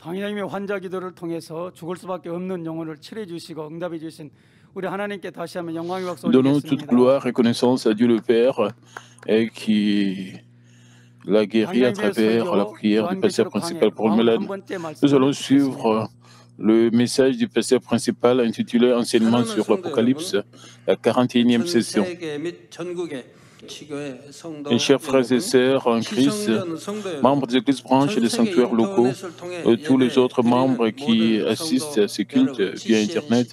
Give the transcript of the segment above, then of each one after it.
방향님의 환자 기도를 통해서 죽을 수밖에 없는 영혼을 치료해 주시고 응답해 주신 우리 하나님께 다시 한번 영광의 박수 Donnons toute 올리겠습니다. gloire et connaissance à Dieu le Père et qui l'a guéri à 방향님의 travers la 설교 prière du pasteur 요한계시록 강해 principal pour le malade. 41번째 Nous 말씀을 allons 듣겠습니다. suivre le message du pasteur principal intitulé Enseignement sur l'Apocalypse, la 41e session. Et chers frères et sœurs en Christ, membres des églises branches et des sanctuaires locaux, tous les autres membres qui assistent à ces cultes via Internet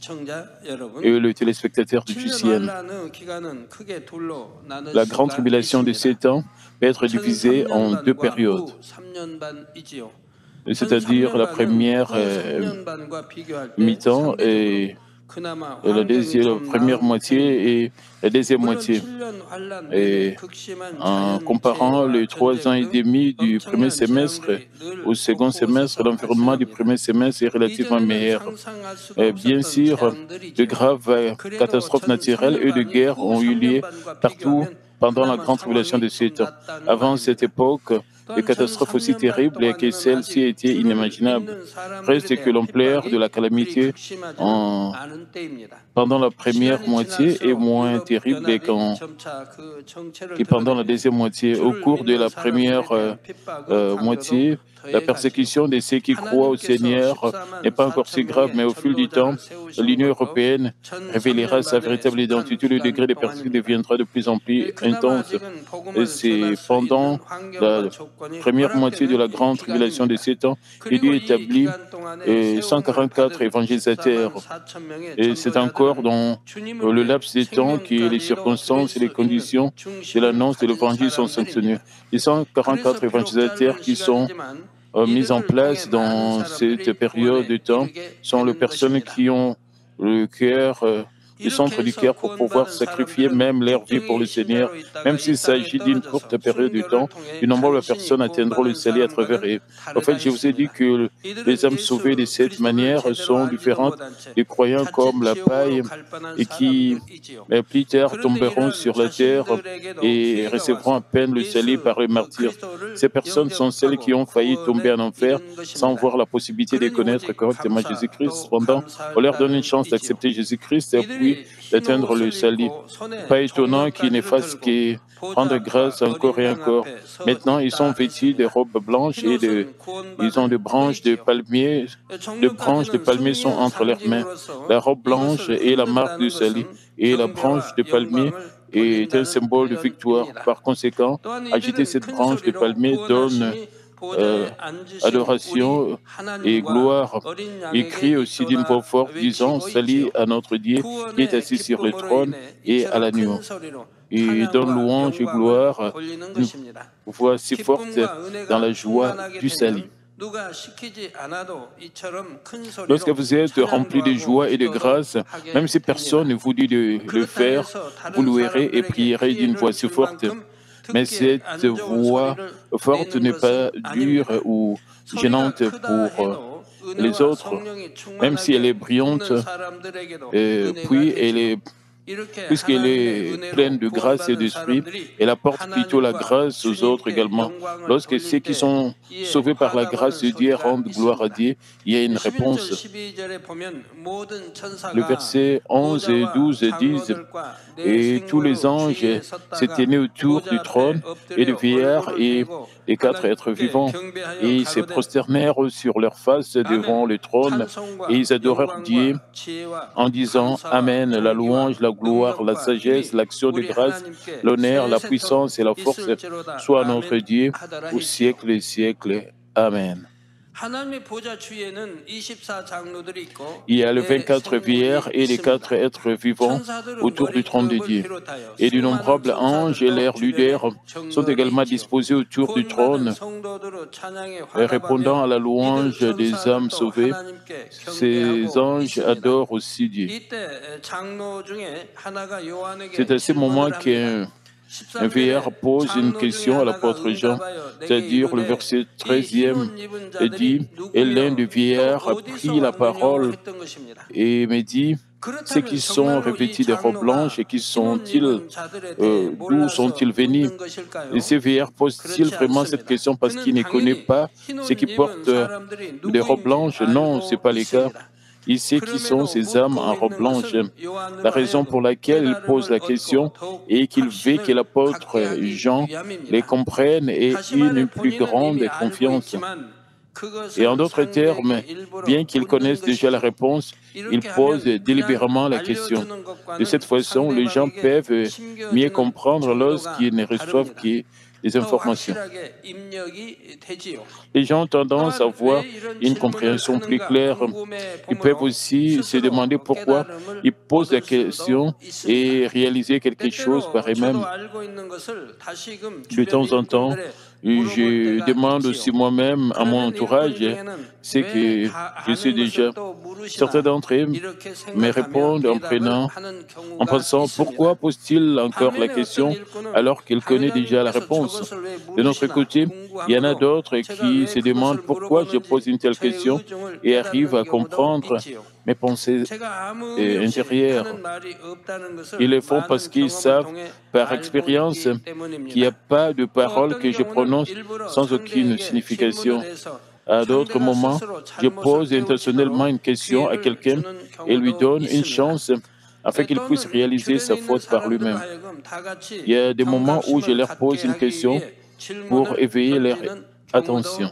et les téléspectateurs du GCN. La grande tribulation de 7 ans peut être divisée en deux périodes, c'est-à-dire la première mi-temps et la première moitié et la deuxième moitié. Et en comparant les 3 ans et demi du premier semestre au second semestre, l'environnement du premier semestre est relativement meilleur. Et bien sûr, de graves catastrophes naturelles et de guerres ont eu lieu partout pendant la grande tribulation de 7 ans. Avant cette époque, des catastrophes aussi terribles que celles-ci étaient inimaginables. Reste que l'ampleur de la calamité pendant la première moitié est moins terrible que pendant la deuxième moitié. Au cours de la première moitié, la persécution de ceux qui croient au Seigneur n'est pas encore si grave, mais au fil du temps, l'Union européenne révélera sa véritable identité. Le degré de persécution deviendra de plus en plus intense. Et c'est pendant la première moitié de la grande tribulation de 7 ans qu'il Dieu établit 144 évangélisateurs. Et c'est encore dans le laps de temps que les circonstances et les conditions de l'annonce de l'évangile sont sanctionnées. Les 144 évangélisateurs qui sont mis en place dans cette période de temps sont les personnes qui ont le cœur, le centre du cœur pour pouvoir sacrifier même leur vie pour le Seigneur, même s'il s'agit d'une courte période de temps. De nombreuses personnes atteindront le salut à travers eux. En fait, je vous ai dit que les âmes sauvées de cette manière sont différentes des croyants comme la paille et qui plus tard tomberont sur la terre et recevront à peine le salut par les martyrs. Ces personnes sont celles qui ont failli tomber en enfer sans voir la possibilité de connaître correctement Jésus-Christ. Cependant, on leur donne une chance d'accepter Jésus-Christ et puis d'atteindre le salut. Pas étonnant qu'ils ne fassent que rendre grâce encore et encore. Maintenant, ils sont vêtus de robes blanches et ils ont des branches de palmiers. Les branches de palmiers sont entre leurs mains. La robe blanche est la marque du salut et la branche de palmier est un symbole de victoire. Par conséquent, agiter cette branche de palmier donne adoration et gloire. Il crie aussi d'une voix forte, disant « Salut à notre Dieu qui est assis sur le trône et à l'agneau ». Et donne louange et gloire, une voix si forte dans la joie du salut. Lorsque vous êtes rempli de joie et de grâce, même si personne ne vous dit de le faire, vous louerez et prierez d'une voix si forte. Mais cette voix forte n'est pas dure ou gênante pour les autres, même si elle est brillante, puisqu'elle est pleine de grâce et d'esprit, elle apporte plutôt la grâce aux autres également. Lorsque ceux qui sont sauvés par la grâce de Dieu rendent gloire à Dieu, il y a une réponse. Le verset 11 et 12 disent « Et tous les anges s'étaient tenus autour du trône et les vieillards et les 4 êtres vivants, et ils se prosternèrent sur leur face devant le trône, et ils adorèrent Dieu en disant « Amen, la louange, la gloire, la sagesse, l'action de grâce, l'honneur, la puissance et la force soient à notre Dieu au siècle des siècles. Amen. » Il y a les 24 vieillards et les 4 êtres vivants autour du trône de Dieu. Et d'innombrables anges et leurs leaders sont également disposés autour du trône, répondant à la louange des âmes sauvées. Ces anges adorent aussi Dieu. C'est à ce moment qu'un vieillard pose une question à l'apôtre Jean, c'est-à-dire le verset 13e, dit « Et l'un des vieillards a pris la parole et me dit, Ceux qui sont revêtus de robes blanches et qui sont-ils, d'où sont-ils venus? Et ces vieillards posent-ils vraiment cette question parce qu'ils ne connaissent pas ceux qui portent des robes blanches? Non, ce n'est pas le cas. Il sait qui sont ces hommes en robe blanche. La raison pour laquelle il pose la question est qu'il veut que l'apôtre Jean les comprenne et une plus grande confiance. Et en d'autres termes, bien qu'ils connaissent déjà la réponse, ils posent délibérément la question. De cette façon, les gens peuvent mieux comprendre lorsqu'ils ne reçoivent que des informations. Les gens ont tendance à avoir une compréhension plus claire. Ils peuvent aussi se demander pourquoi ils posent la question et réaliser quelque chose par eux-mêmes. De temps en temps, je demande aussi moi-même à mon entourage ce que je sais déjà. Certains d'entre eux me répondent en pensant pourquoi pose-t-il encore la question alors qu'il connaît déjà la réponse. De notre côté, il y en a d'autres qui se demandent pourquoi je pose une telle question et arrivent à comprendre mes pensées intérieures. Ils le font parce qu'ils savent par expérience qu'il n'y a pas de parole que je prononce sans aucune signification. À d'autres moments, je pose intentionnellement une question à quelqu'un et lui donne une chance afin qu'il puisse réaliser sa faute par lui-même. Il y a des moments où je leur pose une question pour éveiller leur attention.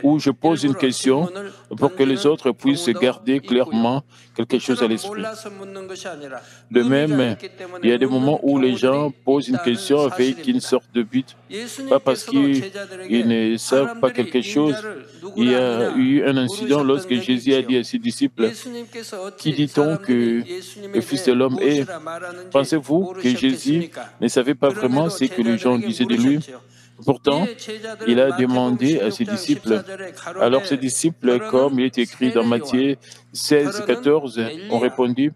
Où je pose une question pour que les autres puissent garder clairement quelque chose à l'esprit. De même, il y a des moments où les gens posent une question avec une sorte de but, pas parce qu'ils ne savent pas quelque chose. Il y a eu un incident lorsque Jésus a dit à ses disciples, « Qui dit-on que le Fils de l'homme est ?» Pensez-vous que Jésus ne savait pas vraiment ce que les gens disaient de lui? Pourtant, il a demandé à ses disciples. Alors ses disciples, comme il est écrit dans Matthieu 16, 14, ont répondu,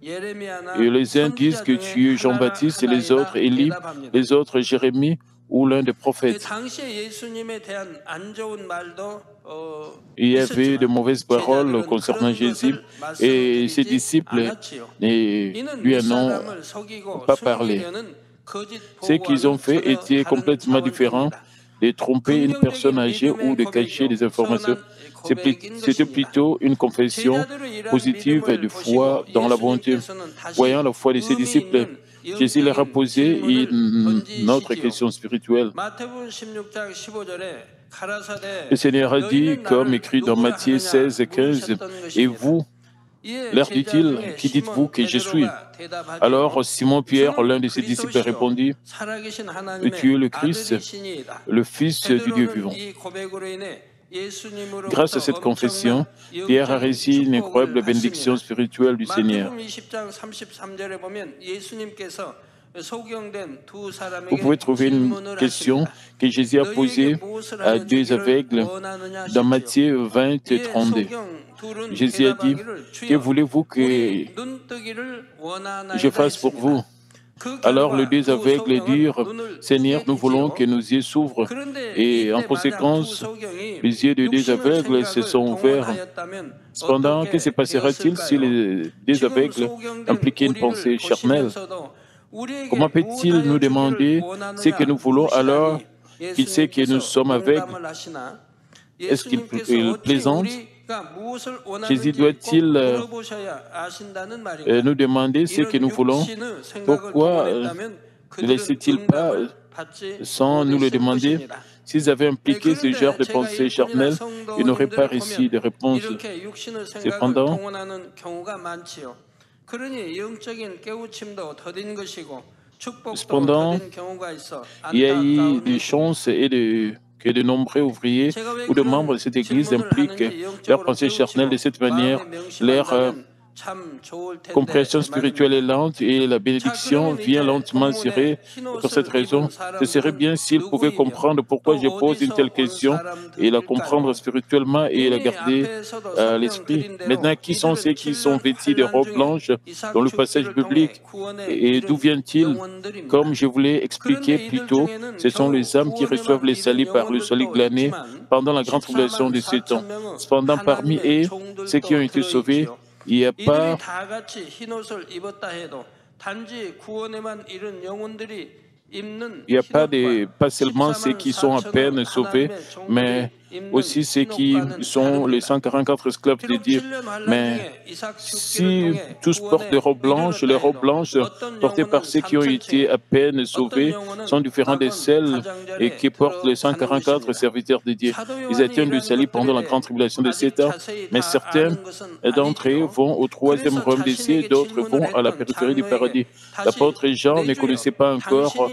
et les uns disent que tu es Jean-Baptiste et les autres Élie, les autres Jérémie ou l'un des prophètes. Il y avait de mauvaises paroles concernant Jésus et ses disciples ne lui en ont pas parlé. Ce qu'ils ont fait était complètement différent de tromper une personne âgée ou de cacher des informations. C'était plutôt une confession positive de foi dans la bonté. Voyant la foi de ses disciples, Jésus leur a posé une autre question spirituelle. Le Seigneur a dit, comme écrit dans Matthieu 16 et 15, « Et vous, leur dit-il, qui dites-vous que je suis ?» Alors Simon-Pierre, l'un de ses disciples, répondit, « Tu es le Christ, le Fils du Dieu vivant. » Grâce à cette confession, Pierre a reçu une incroyable bénédiction spirituelle du Seigneur. Vous pouvez trouver une question que Jésus a posée à deux aveugles dans Matthieu 20 et 32. Jésus a dit, « Que voulez-vous que je fasse pour vous ?» Alors les deux aveugles dirent, « Seigneur, nous voulons que nos yeux s'ouvrent. » Et en conséquence, les yeux des deux aveugles se sont ouverts. Cependant, que se passera-t-il si les deux aveugles impliquaient une pensée charnelle? Comment peut-il nous demander ce que nous voulons alors qu'il sait que nous sommes aveugles? Est-ce qu'il plaisante? Jésus doit-il nous demander ce que nous voulons? Pourquoi ne laissait-il pas sans nous le demander? S'ils avaient impliqué ce genre de pensée charnelle, ils n'auraient pas reçu de réponse. Cependant, il y a eu des chances que de nombreux ouvriers ou de membres de cette Église impliquent leur pensée charnelle de cette manière, leur compréhension spirituelle est lente et la bénédiction vient lentement. Pour cette raison, ce serait bien s'il pouvait comprendre pourquoi je pose une telle question et la comprendre spirituellement et la garder à l'esprit. Maintenant, qui sont ceux qui sont vêtus de robes blanches dans le passage biblique et d'où viennent-ils? Comme je vous l'ai expliqué plus tôt, ce sont les âmes qui reçoivent les salis par le salut glané pendant la grande tribulation de 7 ans. Cependant, parmi eux, ceux qui ont été sauvés, il n'y a pas pas seulement ceux qui sont à peine sauvés, mais aussi ceux qui sont les 144 esclaves de Dieu. Mais si tous portent des robes blanches, les robes blanches portées par ceux qui ont été à peine sauvés sont différentes de celles et qui portent les 144 serviteurs de Dieu. Ils atteignent le salut pendant la grande tribulation de 7 ans, mais certains d'entre eux vont au troisième royaume des cieux, d'autres vont à la périphérie du paradis. L'apôtre Jean ne connaissait pas encore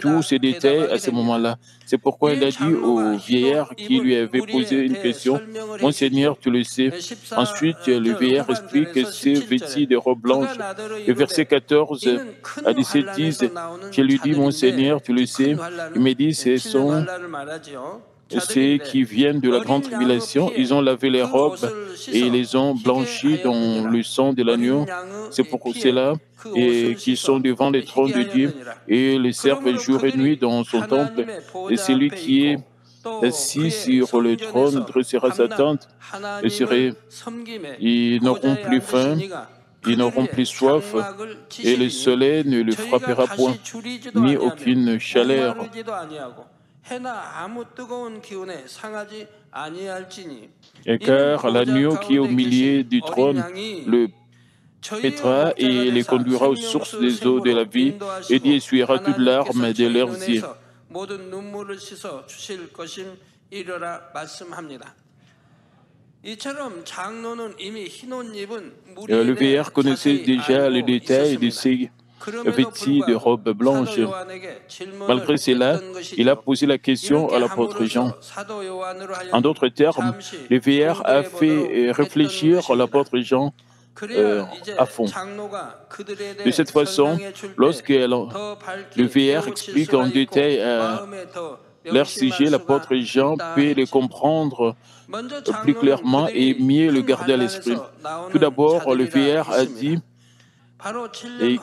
tous ces détails à ce moment-là. C'est pourquoi il a dit au vieillard qui lui avait posé une question, « Mon Seigneur, tu le sais. » Ensuite, le vieillard explique que c'est vêtu de robes blanches. Le verset 14 à 17 disent, « Je lui dis, mon Seigneur, tu le sais. » Il me dit, « Ce sont ceux qui viennent de la grande tribulation. Ils ont lavé les robes et les ont blanchies dans le sang de l'agneau. C'est pour cela et qui sont devant le trône de Dieu et le servent jour et nuit dans son temple. Et celui qui est assis sur le trône dressera sa tente. Ils n'auront plus faim, ils n'auront plus soif, et le soleil ne le frappera point, ni aucune chaleur. Et car l'agneau qui est au milieu du trône le pétra et les conduira aux sources des eaux de la vie, et Dieu essuiera toute larme de leurs yeux. Le vieillard connaissait déjà les détails de ces vêtus de robes blanches. Malgré cela, il a posé la question à l'apôtre Jean. En d'autres termes, le vieillard a fait réfléchir l'apôtre Jean à fond. De cette façon, lorsque le vieillard explique en détail leur sujet, l'apôtre Jean peut les comprendre plus clairement et mieux le garder à l'esprit. Tout d'abord, le vieillard a dit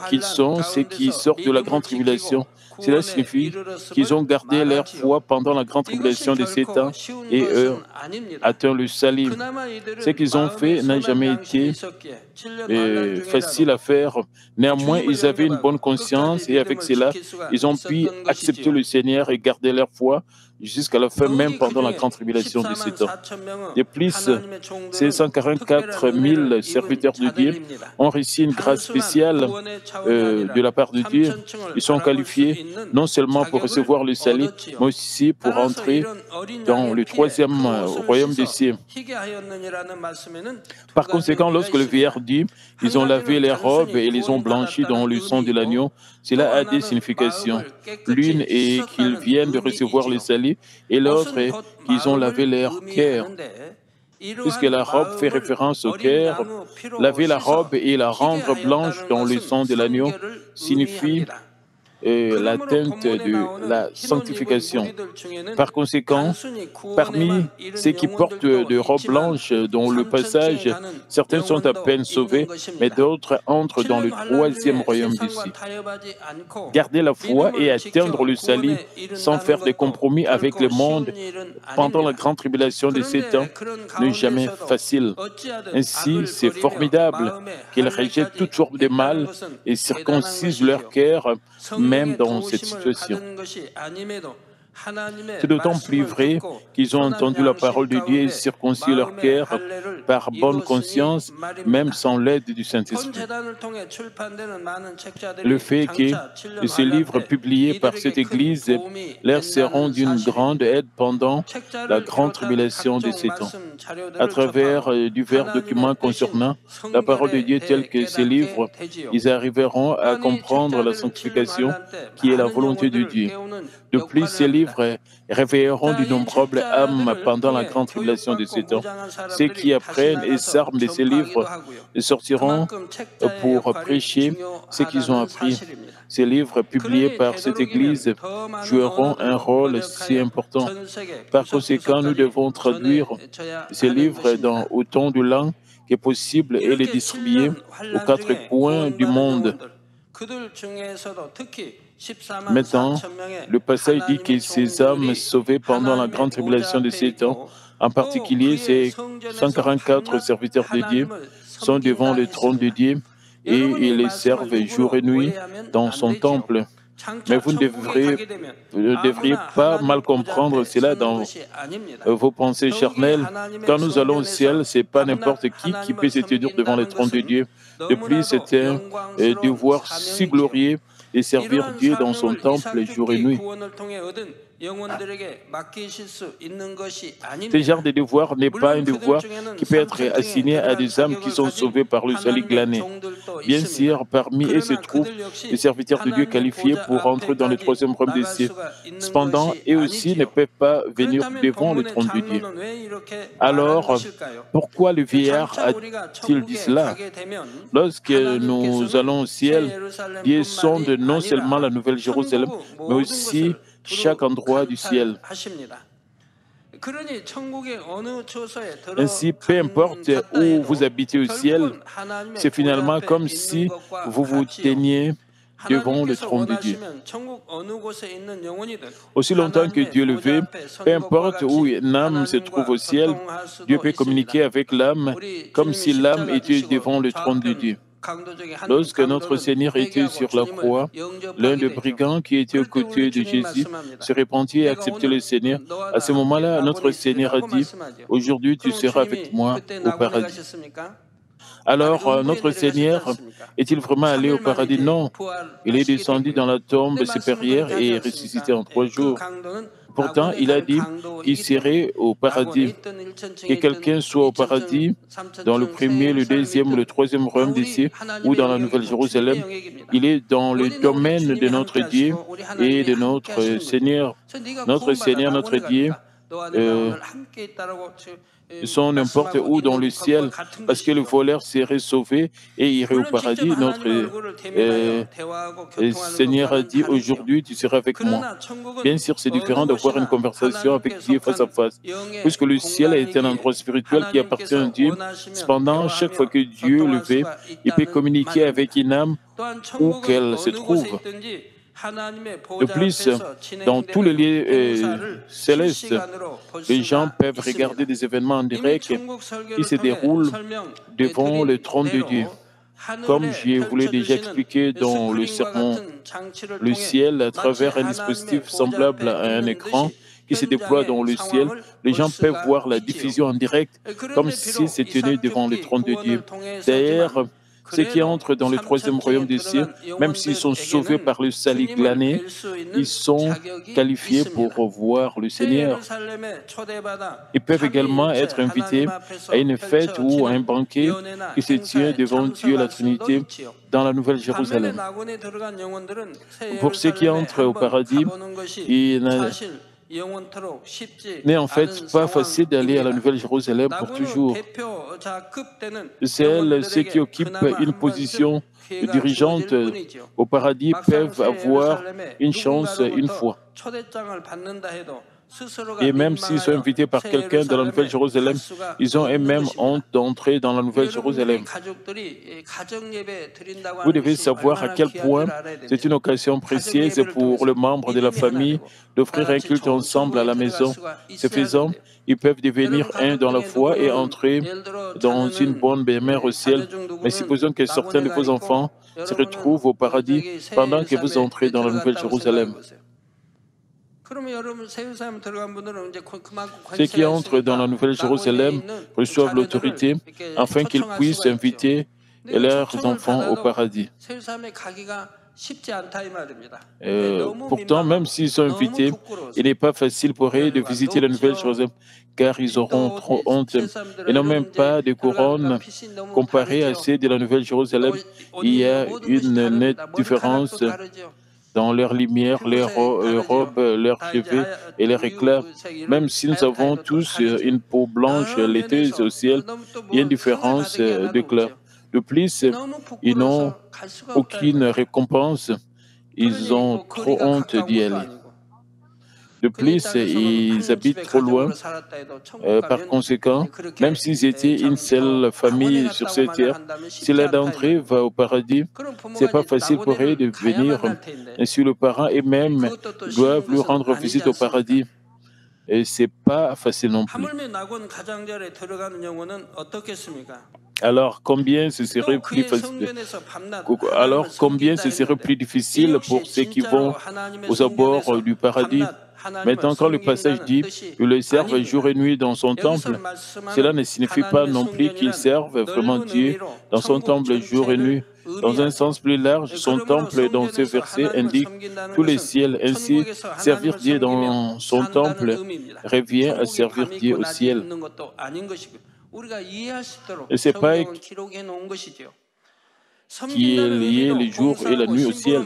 qu'ils sont ceux qui sortent de la grande tribulation. Cela signifie qu'ils ont gardé leur foi pendant la grande tribulation de 7 ans et atteint le salut. Ce qu'ils ont fait n'a jamais été facile à faire. Néanmoins, ils avaient une bonne conscience et avec cela, ils ont pu accepter le Seigneur et garder leur foi jusqu'à la fin, même pendant la grande tribulation de 7 ans. De plus, ces 144 000 serviteurs de Dieu ont reçu une grâce spéciale de la part de Dieu. Ils sont qualifiés non seulement pour recevoir le salut, mais aussi pour entrer dans le troisième royaume des cieux. Par conséquent, lorsque le vieillard dit « ils ont lavé les robes et les ont blanchies dans le sang de l'agneau », cela a des significations. L'une est qu'ils viennent de recevoir le salut et l'autre est qu'ils ont lavé leur cœur. Puisque la robe fait référence au cœur, laver la robe et la rendre blanche dans le sang de l'agneau signifie l'atteinte de la sanctification. Par conséquent, parmi ceux qui portent des robes blanches dans le passage, certains sont à peine sauvés, mais d'autres entrent dans le troisième royaume des cieux. Garder la foi et atteindre le salut sans faire de compromis avec le monde pendant la grande tribulation de 7 ans n'est jamais facile. Ainsi, c'est formidable qu'ils rejettent toute forme de mal et circoncisent leur cœur, même dans cette situation. C'est d'autant plus vrai qu'ils ont entendu la parole de Dieu et circoncis leur cœur par bonne conscience, même sans l'aide du Saint-Esprit. Le fait que ces livres publiés par cette Église leur seront d'une grande aide pendant la grande tribulation de 7 ans. À travers divers documents concernant la parole de Dieu tels que ces livres, ils arriveront à comprendre la sanctification qui est la volonté de Dieu. De plus, ces livres réveilleront d'innombrables âmes pendant la grande tribulation de 7 ans. Ceux qui, après prennent et s'arment de ces livres et sortiront pour prêcher ce qu'ils ont appris. Ces livres publiés par cette Église joueront un rôle si important. Par conséquent, nous devons traduire ces livres dans autant de langues que possible et les distribuer aux 4 coins du monde. Maintenant, le passage dit que ces âmes sauvées pendant la grande tribulation de ces temps, en particulier ces 144 serviteurs de Dieu, sont devant le trône de Dieu et ils les servent jour et nuit dans son temple. Mais vous ne devriez pas mal comprendre cela dans vos pensées charnelles. Quand nous allons au ciel, ce n'est pas n'importe qui peut se tenir devant le trône de Dieu. De plus, c'est un devoir si glorieux de servir Dieu dans son temple jour et nuit. Ce genre de devoir n'est pas un devoir qui peut être assigné à des âmes qui sont sauvées par le salut glané. Bien sûr, parmi eux se trouvent des serviteurs de Dieu qualifiés pour entrer dans le 3e royaume des cieux. Cependant, eux aussi ne peuvent pas venir devant le trône de Dieu. Alors, pourquoi le vieillard a-t-il dit cela? Lorsque nous allons au ciel, Dieu sonde non seulement la Nouvelle Jérusalem, mais aussi chaque endroit du ciel. Ainsi, peu importe où vous habitez au ciel, c'est finalement comme si vous vous teniez devant le trône de Dieu. Aussi longtemps que Dieu le veut, peu importe où une âme se trouve au ciel, Dieu peut communiquer avec l'âme comme si l'âme était devant le trône de Dieu. Lorsque notre Seigneur était sur la croix, l'un des brigands qui était aux côtés de Jésus se répandit et acceptait le Seigneur. À ce moment-là, notre Seigneur a dit, « Aujourd'hui, tu seras avec moi au paradis. » Alors, notre Seigneur est-il vraiment allé au paradis? Non. Il est descendu dans la tombe supérieure et est ressuscité en 3 jours. Pourtant, il a dit qu'il serait au paradis. Que quelqu'un soit au paradis, dans le 1er, le 2e ou le 3e royaume des cieux, ou dans la Nouvelle Jérusalem, il est dans le domaine de notre Dieu et de notre Seigneur. Notre Seigneur, notre Dieu, sont n'importe où dans le ciel, parce que le voleur serait sauvé et irait au paradis. Notre Seigneur a dit, aujourd'hui tu seras avec moi. Bien sûr, c'est différent d'avoir une conversation avec Dieu face à face, puisque le ciel est un endroit spirituel qui appartient à Dieu. Cependant, chaque fois que Dieu le veut, il peut communiquer avec une âme où qu'elle se trouve. De plus, dans tous les lieux célestes, les gens peuvent regarder des événements en direct qui se déroulent devant le trône de Dieu. Comme je vous l'ai déjà expliqué dans le sermon, le ciel, à travers un dispositif semblable à un écran qui se déploie dans le ciel, les gens peuvent voir la diffusion en direct comme s'ils se tenaient devant le trône de Dieu. D'ailleurs, ceux qui entrent dans le 3e royaume des cieux, même s'ils sont sauvés par le salut glané, ils sont qualifiés pour voir le Seigneur. Ils peuvent également être invités à une fête ou à un banquet qui se tient devant Dieu la Trinité dans la Nouvelle Jérusalem. Pour ceux qui entrent au paradis, il n'est en fait pas facile d'aller à la Nouvelle Jérusalem pour toujours. Ceux qui occupent une position dirigeante au paradis peuvent avoir une chance une fois. Et même s'ils sont invités par quelqu'un dans la Nouvelle Jérusalem, ils ont eux-mêmes honte d'entrer dans la Nouvelle Jérusalem. Vous devez savoir à quel point c'est une occasion précieuse pour les membres de la famille d'offrir un culte ensemble à la maison. Ce faisant, ils peuvent devenir un dans la foi et entrer dans une bonne demeure au ciel. Mais supposons que certains de vos enfants se retrouvent au paradis pendant que vous entrez dans la Nouvelle Jérusalem. Ceux qui entrent dans la Nouvelle Jérusalem reçoivent l'autorité afin qu'ils puissent inviter leurs enfants au paradis. Pourtant, même s'ils sont invités, il n'est pas facile pour eux de visiter la Nouvelle Jérusalem, car ils auront trop honte. Ils n'ont même pas de couronne comparée à ceux de la Nouvelle Jérusalem. Il y a une nette différence. dans leur lumière, leurs robes, leurs cheveux et leurs éclats. Même si nous avons tous une peau blanche laiteuse au ciel, il y a une différence d'éclat. De plus, ils n'ont aucune récompense. Ils ont trop honte d'y aller. De plus, ils habitent trop loin. Par conséquent, même s'ils étaient une seule famille sur cette terre, si l'un d'entre eux va au paradis, ce n'est pas facile pour eux de venir. Ainsi, le parent et même doivent lui rendre visite au paradis. Et ce n'est pas facile non plus. Alors, combien ce serait plus difficile pour ceux qui vont aux abords du paradis? Maintenant, quand le passage dit qu'ils le servent jour et nuit dans son temple, cela ne signifie pas non plus qu'ils servent vraiment Dieu dans son temple jour et nuit. Dans un sens plus large, son temple, dans ce verset, indique tous les ciels. Ainsi, servir Dieu dans son temple revient à servir Dieu au ciel. Et ce n'est pas qui est lié le jour et la nuit au ciel.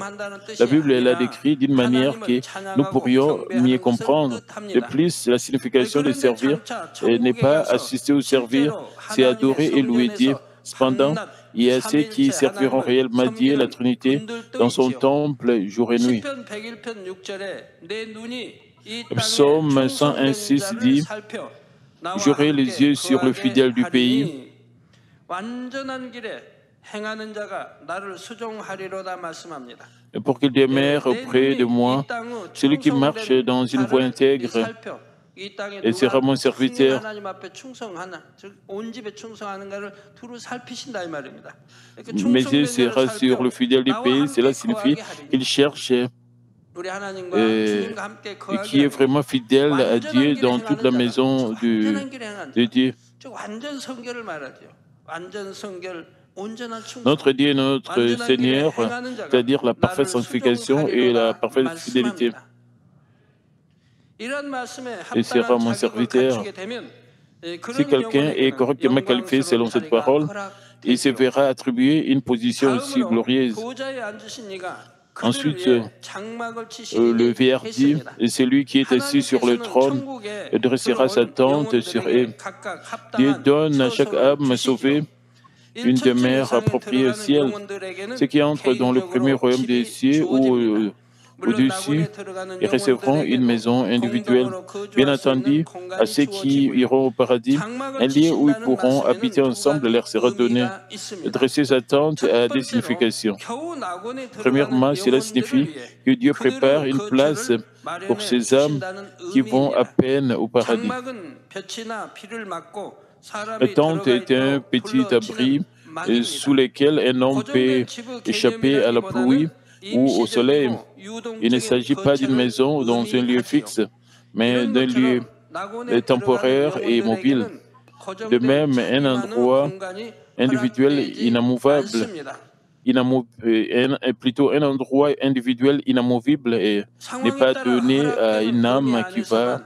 La Bible l'a décrit d'une manière que nous pourrions mieux comprendre. De plus, la signification de servir n'est pas assister ou servir, c'est adorer et louer Dieu. Cependant, il y a ceux qui serviront réellement Dieu, la Trinité, dans son temple jour et nuit. Psaume 101:6 dit « J'aurai les yeux sur le fidèle du pays. » Pour qu'il demeure auprès de moi, celui qui marche dans une voie intègre et sera mon serviteur. Mes yeux seront sur le fidèle du pays, cela signifie qu'il cherche et qui est vraiment fidèle à Dieu dans toute la maison de Dieu. Notre Dieu est notre Seigneur, c'est-à-dire la parfaite sanctification et la parfaite fidélité. Il sera mon serviteur. Si quelqu'un est correctement qualifié selon cette parole, il se verra attribuer une position aussi glorieuse. Ensuite, le vers dit, et celui qui est assis sur le trône dressera sa tente sur eux. Dieu donne à chaque âme sauvée une demeure appropriée au ciel. Ceux qui entrent dans le premier royaume des cieux ou au-dessus, ils recevront une maison individuelle. Bien entendu, à ceux qui iront au paradis, un lieu où ils pourront habiter ensemble leur sera donné. Dresser sa tente a des significations. Premièrement, cela signifie que Dieu prépare une place pour ces âmes qui vont à peine au paradis. La tente est un petit abri sous lequel un homme peut échapper à la pluie ou au soleil. Il ne s'agit pas d'une maison ou dans un lieu fixe, mais d'un lieu temporaire et mobile. De même, un endroit individuel inamovible, un endroit individuel inamovible n'est pas donné à une âme qui va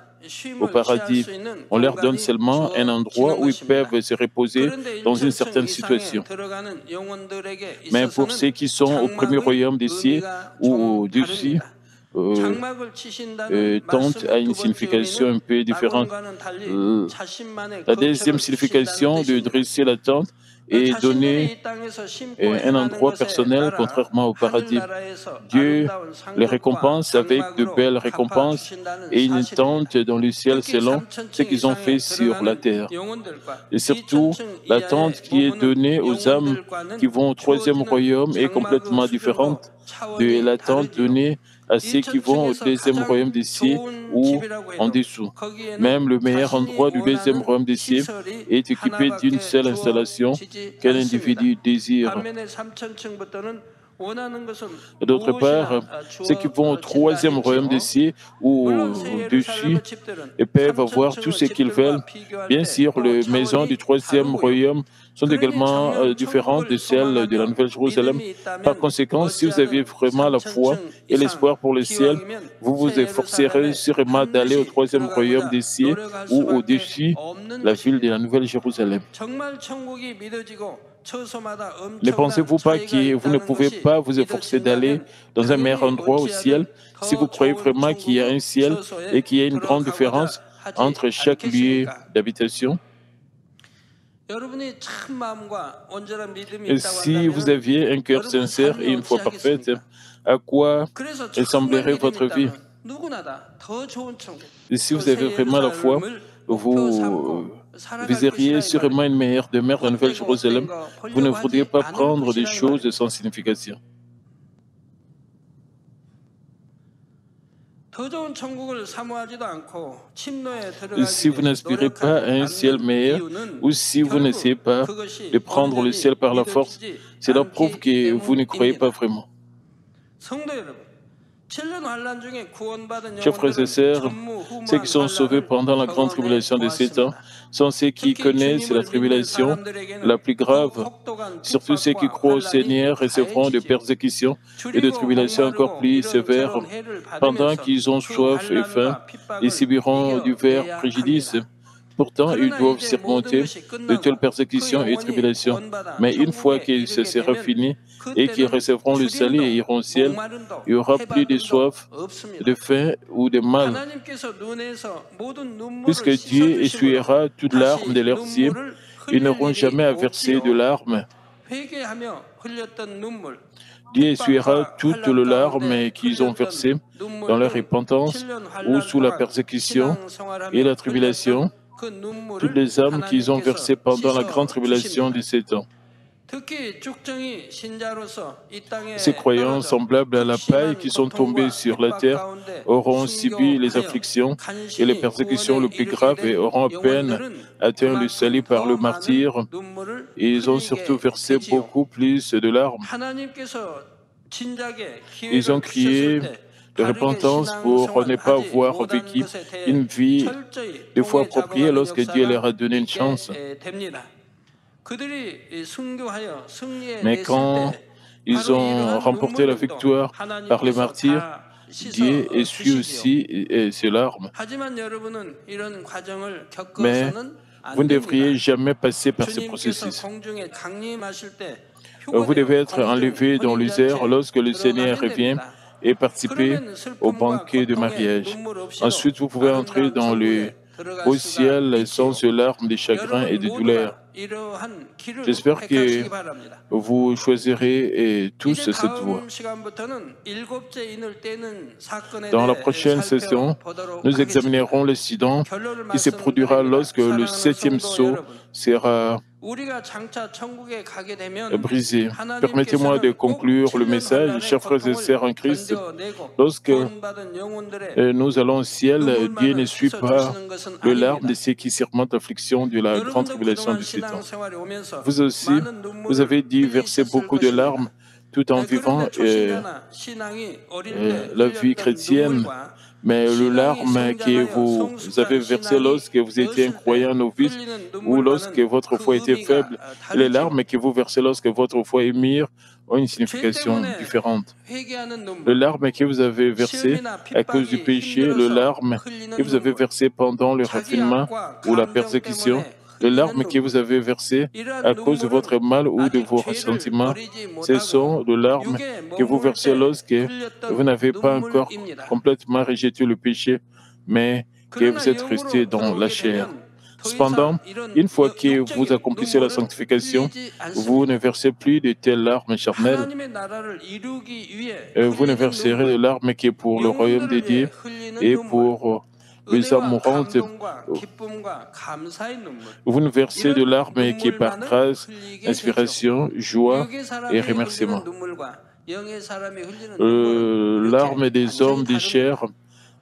au paradis. On leur donne seulement un endroit où ils peuvent se reposer dans une certaine situation. Mais pour ceux qui sont au premier royaume des cieux ou au-dessus, tente a une signification un peu différente. La deuxième signification de dresser la tente est donner un endroit personnel, contrairement au paradis. Dieu les récompense avec de belles récompenses et une tente dans le ciel selon ce qu'ils ont fait sur la terre. Et surtout, la tente qui est donnée aux âmes qui vont au troisième royaume est complètement différente de la tente donnée à ceux qui vont au deuxième royaume des cieux ou en dessous. Même le meilleur endroit du deuxième royaume des cieux est équipé d'une seule installation qu'un individu désire. D'autre part, ceux qui vont au troisième royaume des cieux ou au-dessus peuvent avoir tout ce qu'ils veulent. Bien sûr, les maisons du troisième royaume sont également différentes de celles de la Nouvelle-Jérusalem. Par conséquent, si vous avez vraiment la foi et l'espoir pour le ciel, vous vous efforcerez sûrement d'aller au troisième royaume des cieux ou au-dessus, la ville de la Nouvelle-Jérusalem. Ne pensez-vous pas que vous ne pouvez pas vous efforcer d'aller dans un meilleur endroit au ciel si vous croyez vraiment qu'il y a un ciel et qu'il y a une grande différence entre chaque lieu d'habitation? Et si vous aviez un cœur sincère et une foi parfaite, à quoi ressemblerait votre vie? Et si vous avez vraiment la foi, vous viseriez sûrement une meilleure demeure dans la Nouvelle Jérusalem. Vous ne voudriez pas prendre des choses sans signification. Si vous n'aspirez pas à un ciel meilleur, ou si vous n'essayez pas de prendre le ciel par la force, cela prouve que vous ne croyez pas vraiment. Chers frères et sœurs, ceux qui sont sauvés pendant la grande tribulation de 7 ans sont ceux qui connaissent la tribulation la plus grave. Surtout ceux qui croient au Seigneur recevront des persécutions et des tribulations encore plus sévères pendant qu'ils ont soif et faim et subiront divers préjudices. Pourtant, ils doivent surmonter de telles persécutions et tribulations. Mais une fois que ce sera fini et qu'ils recevront le salut et iront au ciel, il n'y aura plus de soif, de faim ou de mal. Puisque Dieu essuiera toute larme de leurs yeux, ils n'auront jamais à verser de larmes. Dieu essuiera toutes les larmes qu'ils ont versées dans leur repentance ou sous la persécution et la tribulation, toutes les âmes qu'ils ont versées pendant la grande tribulation de 7 ans. Ces croyants semblables à la paille qui sont tombés sur la terre auront subi les afflictions et les persécutions les plus graves et auront à peine atteint le salut par le martyre. Et ils ont surtout versé beaucoup plus de larmes. Ils ont crié de repentance pour ne pas avoir vécu une vie de foi appropriée lorsque Dieu leur a donné une chance. Mais quand ils ont remporté la victoire par les martyrs, Dieu essuie aussi ses larmes. Mais vous ne devriez jamais passer par ce processus. Vous devez être enlevé dans les airs lorsque le Seigneur revient et participer au banquet de mariage. Ensuite, vous pouvez entrer dans le beau ciel sans larmes de chagrin et de douleur. J'espère que vous choisirez tous cette voie. Dans la prochaine session, nous examinerons l'incident qui se produira lorsque le 7e sceau sera brisé. Permettez-moi de conclure le message, chers frères et sœurs en Christ. Lorsque nous allons au ciel, Dieu ne suit pas le larmes de ceux qui surmontent l'affliction de la grande tribulation du 7 ans. Vous aussi, vous avez dû verser beaucoup de larmes tout en vivant la vie chrétienne. Mais les larmes que vous avez versées lorsque vous étiez un croyant novice ou lorsque votre foi était faible, et les larmes que vous versez lorsque votre foi est mûre ont une signification différente. Les larmes que vous avez versées à cause du péché, les larmes que vous avez versées pendant le raffinement ou la persécution, les larmes que vous avez versées à cause de votre mal ou de vos ressentiments, ce sont les larmes que vous versez lorsque vous n'avez pas encore complètement rejeté le péché, mais que vous êtes resté dans la chair. Cependant, une fois que vous accomplissez la sanctification, vous ne versez plus de telles larmes charnelles. Vous ne verserez de larmes que pour le royaume de Dieu et pour les âmes mourantes. Vous ne versez de larmes qui par grâce, inspiration, joie et remerciement. Larmes des hommes de chair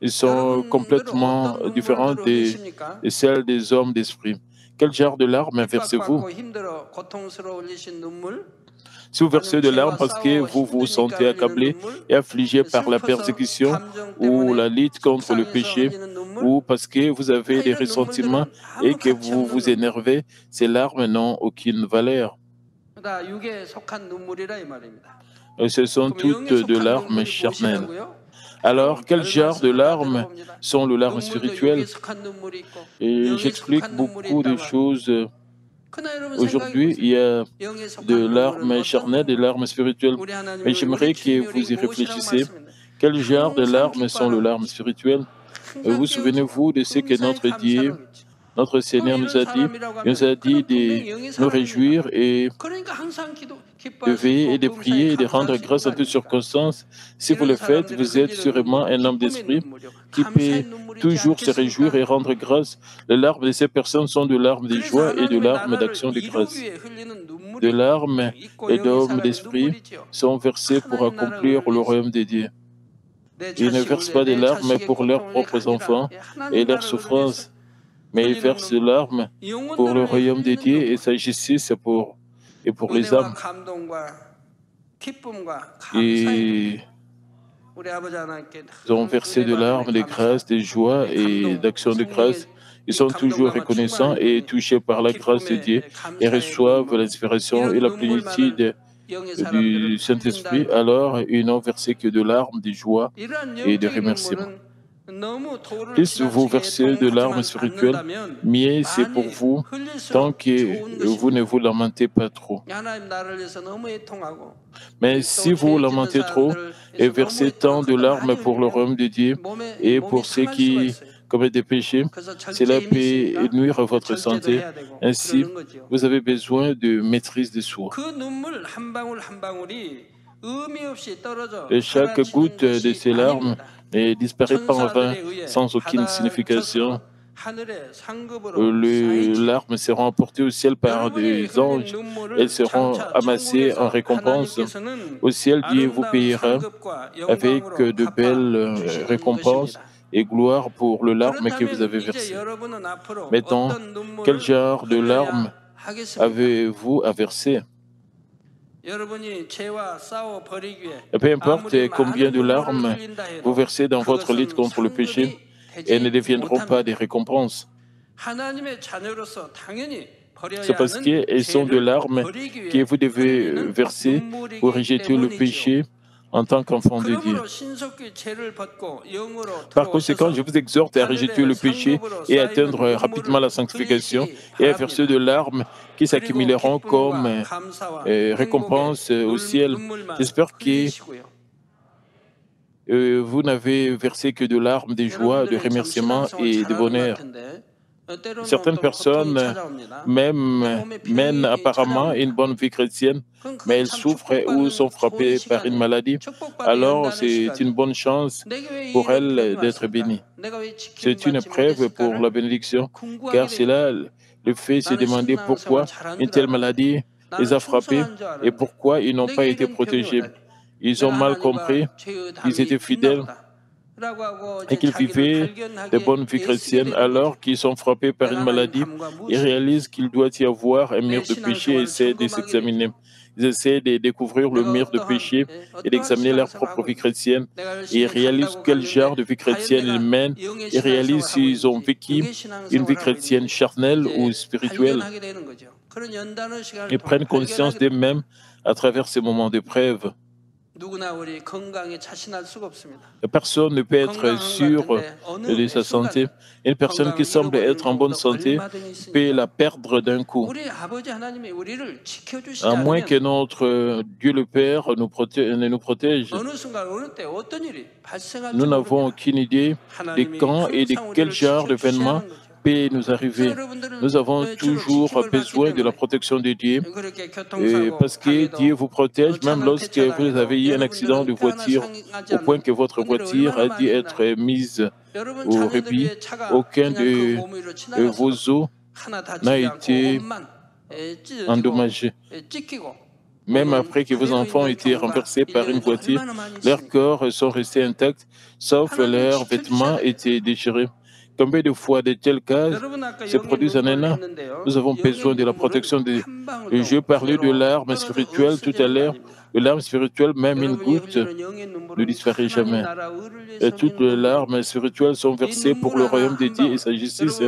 sont complètement différentes de celles des hommes d'esprit. Quel genre de larmes versez-vous? Si vous versez de larmes parce que vous vous sentez accablé et affligé par la persécution ou la lutte contre le péché, ou parce que vous avez des ressentiments et que vous vous énervez, ces larmes n'ont aucune valeur. Ce sont toutes de larmes charnelles. Alors, quel genre de larmes sont les larmes spirituelles? Et j'explique beaucoup de choses Aujourd'hui, il y a de larmes charnelles, des larmes spirituelles. Mais j'aimerais que vous y réfléchissiez. Quel genre de larmes sont les larmes spirituelles? Vous souvenez-vous de ce que notre Dieu, notre Seigneur nous a dit? Il nous a dit de nous réjouir et de veiller et de prier et de rendre grâce en toutes circonstances. Si vous le faites, vous êtes sûrement un homme d'esprit qui peut toujours se réjouir et rendre grâce. Les larmes de ces personnes sont de larmes de joie et de larmes d'action de grâce. De larmes et d'hommes d'esprit sont versés pour accomplir le royaume de Dieu. Ils ne versent pas des larmes pour leurs propres enfants et leurs souffrances, mais ils versent des larmes pour le royaume de Dieu et sa justice pour les âmes. Et ils ont versé de larmes, de grâce, de joie et d'action de grâce. Ils sont toujours reconnaissants et touchés par la grâce de Dieu et reçoivent l'inspiration et la plénitude du Saint-Esprit. Alors, ils n'ont versé que de larmes, de joie et de remerciements. Plus vous versez de larmes spirituelles, mieux c'est pour vous, tant que vous ne vous lamentez pas trop. Mais si vous lamentez trop et versez tant de larmes pour le royaume de Dieu et pour ceux qui commettent des péchés, cela peut nuire à votre santé. Ainsi, vous avez besoin de maîtrise de soi. Et chaque goutte de ces larmes ne disparaît pas en vain, sans aucune signification. Les larmes seront emportées au ciel par des anges. Elles seront amassées en récompense. Au ciel, Dieu vous payera avec de belles récompenses et gloire pour le larmes que vous avez versées. Maintenant, quel genre de larmes avez-vous à verser? Peu importe combien de larmes vous versez dans votre lutte contre le péché, elles ne deviendront pas des récompenses. C'est parce qu'elles sont des larmes que vous devez verser pour rejeter le péché en tant qu'enfant de Dieu. Par conséquent, je vous exhorte à rejeter le péché et à atteindre rapidement la sanctification et à verser de larmes qui s'accumuleront comme récompense au ciel. J'espère que vous n'avez versé que de larmes, de joie, de remerciements et de bonheur. Certaines personnes mènent apparemment une bonne vie chrétienne, mais elles souffrent ou sont frappées par une maladie. Alors, c'est une bonne chance pour elles d'être bénies. C'est une preuve pour la bénédiction, car c'est là le fait de se demander pourquoi une telle maladie les a frappés et pourquoi ils n'ont pas été protégés. Ils ont mal compris qu'ils étaient fidèles et qu'ils vivaient de bonnes vies chrétiennes. Alors qu'ils sont frappés par une maladie, ils réalisent qu'il doit y avoir un mur de péché et essaient de s'examiner. Ils essaient de découvrir le mur de péché et d'examiner leur propre vie chrétienne. Ils réalisent quel genre de vie chrétienne ils mènent. Ils réalisent s'ils ont vécu une vie chrétienne charnelle ou spirituelle. Ils prennent conscience d'eux-mêmes à travers ces moments d'épreuve. Personne ne peut être sûr de sa santé. Une personne qui semble être en bonne santé peut la perdre d'un coup. À moins que notre Dieu le Père ne nous protège. Nous n'avons aucune idée de quand et de quel genre d'événement peut nous arriver. Nous avons toujours besoin de la protection de Dieu parce que Dieu vous protège même lorsque vous avez eu un accident de voiture au point que votre voiture a dû être mise au répit. Aucun de vos os n'a été endommagé. Même après que vos enfants aient été renversés par une voiture, leurs corps sont restés intacts, sauf leurs vêtements étaient déchirés. Combien de fois de tels cas se produisent en un an? Nous avons besoin de la protection de Dieu. Je parlais de larmes spirituelles tout à l'heure. Les larmes spirituelles, même une goutte, ne disparaît jamais. Et toutes les larmes spirituelles sont versées pour le royaume de Dieu et sa justice.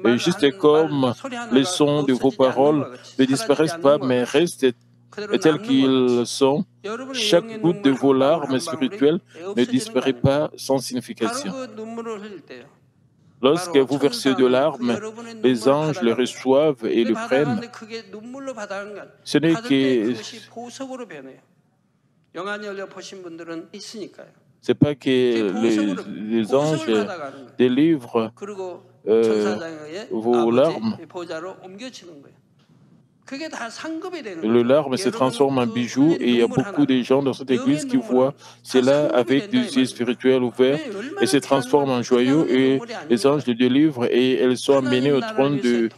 Et juste comme les sons de vos paroles ne disparaissent pas, mais restent tels qu'ils sont, chaque goutte de vos larmes spirituelles ne disparaît pas sans signification. Lorsque vous versez de larmes, les anges le reçoivent et le prennent. Ce n'est que... C'est pas que les anges délivrent vos larmes. Le larme se transforme en bijou et il y a beaucoup de gens dans cette église qui voient cela avec des yeux spirituels ouverts et se transforment en joyaux et les anges le délivrent et elles sont amenées au trône du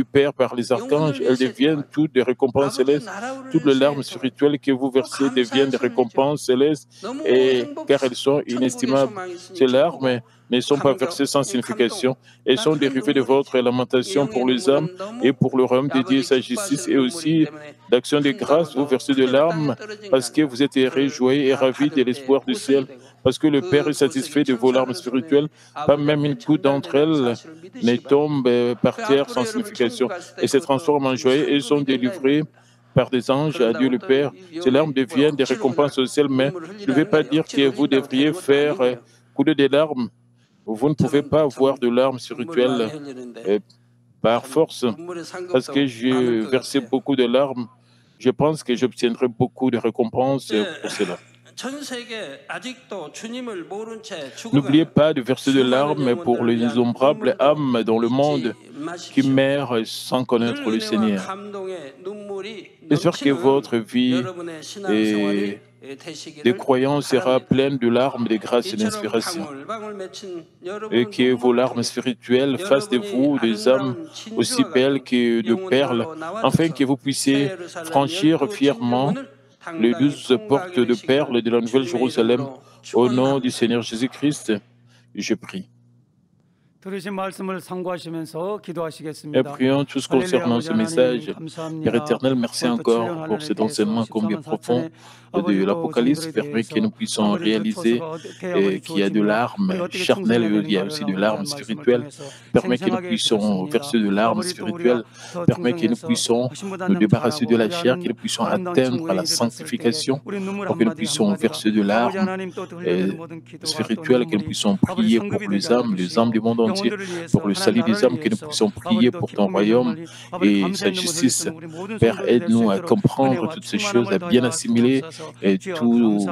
Père par les archanges. Elles deviennent toutes des récompenses célestes. Toutes les larmes spirituelles que vous versez deviennent des récompenses célestes et car elles sont inestimables. Ces larmes ne sont pas versées sans signification. Elles sont dérivées de votre lamentation pour les âmes et pour le royaume de Dieu et sa justice et aussi d'action de grâce. Vous versez de larmes parce que vous êtes réjouis et ravis de l'espoir du ciel. Parce que le Père est satisfait de vos larmes spirituelles, pas même une goutte d'entre elles ne tombe par terre sans signification et se transforment en joie et sont délivrées par des anges à Dieu le Père. Ces larmes deviennent des récompenses au ciel, mais je ne vais pas dire que vous devriez faire couler des larmes. Vous ne pouvez pas avoir de larmes spirituelles par force, parce que j'ai versé beaucoup de larmes. Je pense que j'obtiendrai beaucoup de récompenses pour cela. N'oubliez pas de verser de larmes pour les innombrables âmes dans le monde qui meurent sans connaître le Seigneur. J'espère que votre vie de croyance sera pleine de larmes, de grâce et d'inspiration. Et que vos larmes spirituelles fassent de vous des âmes aussi belles que de perles, afin que vous puissiez franchir fièrement les 12 portes de perles de la Nouvelle Jérusalem. Au nom du Seigneur Jésus-Christ, je prie. Et prions tous concernant ce message. Père éternel, merci encore pour cet enseignement combien profond de l'Apocalypse. Permet que nous puissions réaliser qu'il y a de larmes charnelles et il y a aussi de larmes spirituelles. Permet que nous puissions verser de larmes spirituelles. Permet que nous puissions nous débarrasser de la chair, que nous puissions atteindre la sanctification, pour que nous puissions verser de larmes spirituelles, que nous puissions prier pour les âmes du monde entier. Pour le salut des âmes, que nous puissions prier pour ton royaume et sa justice. Père, aide-nous à comprendre toutes ces choses, à bien assimiler tous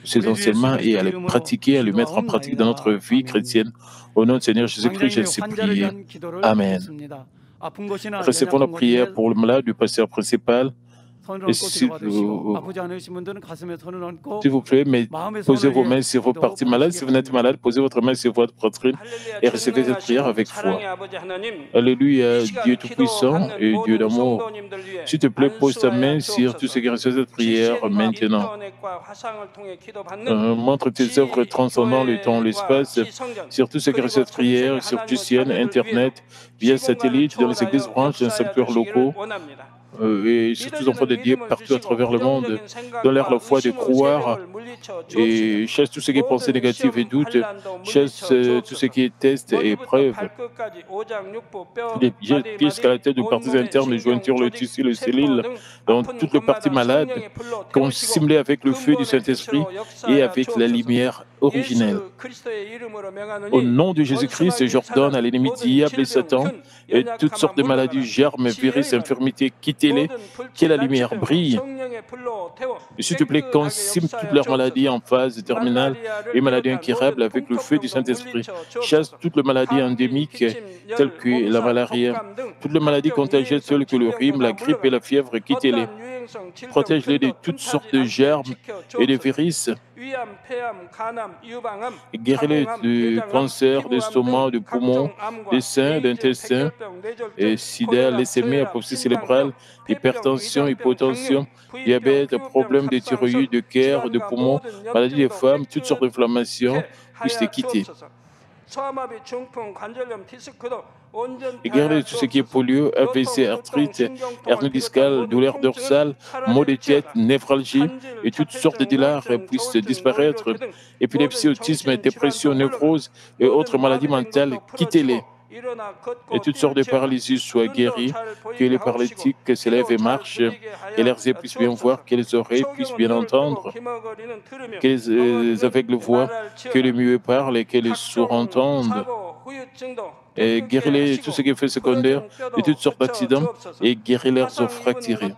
ces enseignements et à les pratiquer, à les mettre en pratique dans notre vie chrétienne. Au nom du Seigneur Jésus-Christ, je sais prier. Amen. Recevons la prière pour le malade du pasteur principal. Et s'il vous plaît, mais posez vos mains sur vos parties malades. Si vous n'êtes malade, posez votre main sur votre poitrine et recevez cette prière avec foi. Alléluia, Dieu Tout-Puissant et Dieu d'amour. S'il te plaît, pose ta main sur tous ceux qui reçoivent cette prière maintenant. Montre tes œuvres transcendant le temps, l'espace, sur tous ceux qui reçoivent cette prière, sur QCN, Internet, via satellite, dans les églises branches, dans les sanctuaires locaux. Et surtout les enfants de Dieu partout à travers le monde, dans leur la foi de croire et chasse tout ce qui est pensée négative et doute, chasse tout ce qui est test et épreuve. Les pieds jusqu'à la tête de parties internes, les jointures, le tissu, le cellule, dans toutes les parties malades, qu'on simulait avec le feu du Saint-Esprit et avec la lumière originelle. Au nom de Jésus-Christ, j'ordonne à l'ennemi diable et Satan et toutes sortes de maladies, germes, virus, infirmités, quittez-les, que la lumière brille. Et s'il te plaît, consume toutes leurs maladies en phase terminale et maladies incurables avec le feu du Saint-Esprit. Chasse toutes les maladies endémiques telles que la malaria, toutes les maladies contagieuses telles que le rhume, la grippe et la fièvre, quittez-les. Protège-les de toutes sortes de germes et de virus. Guéris-les du cancer, d'estomac, du poumon, des seins, d'intestin, et sida, leucémie, apoplexie cérébrale, hypertension, hypotension, diabète, problèmes de thyroïde, de cœur, de poumon, maladies des femmes, toutes sortes d'inflammations, puissent te quitter. Et guérir tout ce qui est polio, AVC, arthrite, hernie discale, douleur dorsale, maux de tête, névralgie et toutes sortes de douleurs puissent disparaître. Épilepsie, autisme, dépression, névrose et autres maladies mentales, quittez-les. Et toutes sortes de paralysies soient guéries, que les paralytiques se lèvent et marchent, que leurs yeux puissent bien voir, que les oreilles puissent bien entendre, que les aveugles voient, que les muets parlent et que les sourds entendent. et guéris tous ceux qui font secondaire de toutes sortes d'accidents et guéris leurs os fracturés.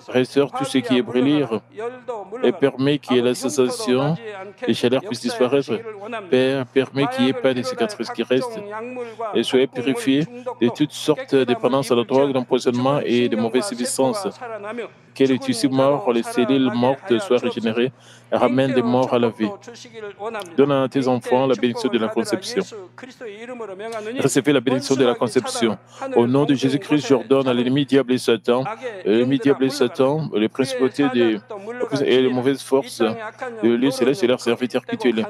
Restaure tout ce qui est brûlé et permet qu'il y ait la sensation, les chaleurs puissent disparaître. Père, permet qu'il n'y ait pas de cicatrices qui restent et soyez purifiés de toutes sortes de dépendances à la drogue, d'empoisonnement et de mauvaises substances. Que les tissus morts, les cellules mortes soient régénérées et ramènent des morts à la vie. Donne à tes enfants la bénédiction de la conception. Recevez la bénédiction de la conception. Au nom de Jésus-Christ, j'ordonne à l'ennemi diable et Satan, les principautés et les mauvaises forces de lieu céleste et leurs serviteurs qui tuent.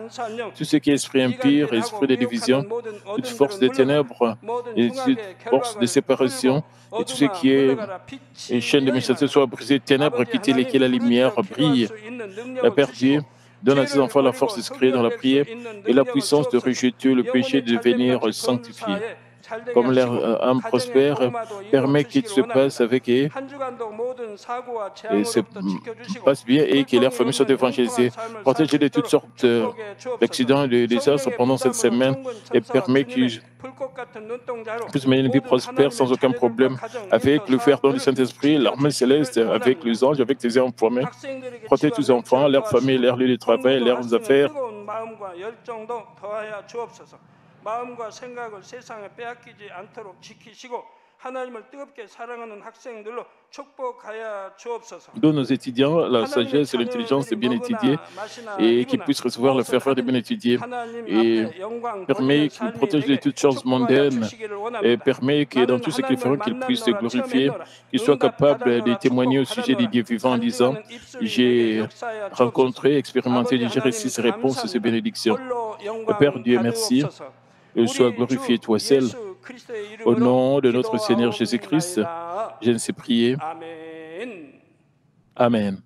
Tout ce qui est esprit impur, esprit de division, toute force des ténèbres, et toute force de séparation, et tout ce qui est une chaîne de méchanceté soit brisée, ténèbres quittez-les, que la lumière brille. La Père Dieu, donne à ses enfants la force de se créer dans la prière et la puissance de rejeter le péché de devenir sanctifié. Comme leur âme prospère, permet qu'il se passe avec eux et se passe bien et que leurs familles soient évangélisées. Protégez de toutes sortes d'accidents et de désastres pendant cette semaine et permet qu'ils puissent mener une vie prospère sans aucun problème avec le pardon du Saint-Esprit, l'armée céleste, avec les anges, avec tes enfants. Protège tous les enfants, leurs familles, leurs lieux de travail, leurs affaires. 마음과 생각을 세상에 빼앗기지 않도록 지키시고 하나님을 뜨겁게 사랑하는 학생들로 축복하여 주옵소서. Donne aux étudiants la sagesse et l'intelligence de bien étudier et qu'ils puissent recevoir le ferveur de bien étudier et permet qu'ils protègent de toutes choses mondaines et permet que dans tout ce qu'ils feront qu'ils puissent se glorifier, qu'ils soient capables de témoigner au sujet des dieux vivants en disant j'ai rencontré, expérimenté, j'ai reçu ces réponses et ces bénédictions. Père Dieu, merci. Sois glorifié toi seul. Au nom de notre Seigneur Jésus-Christ, je ne sais prier. Amen.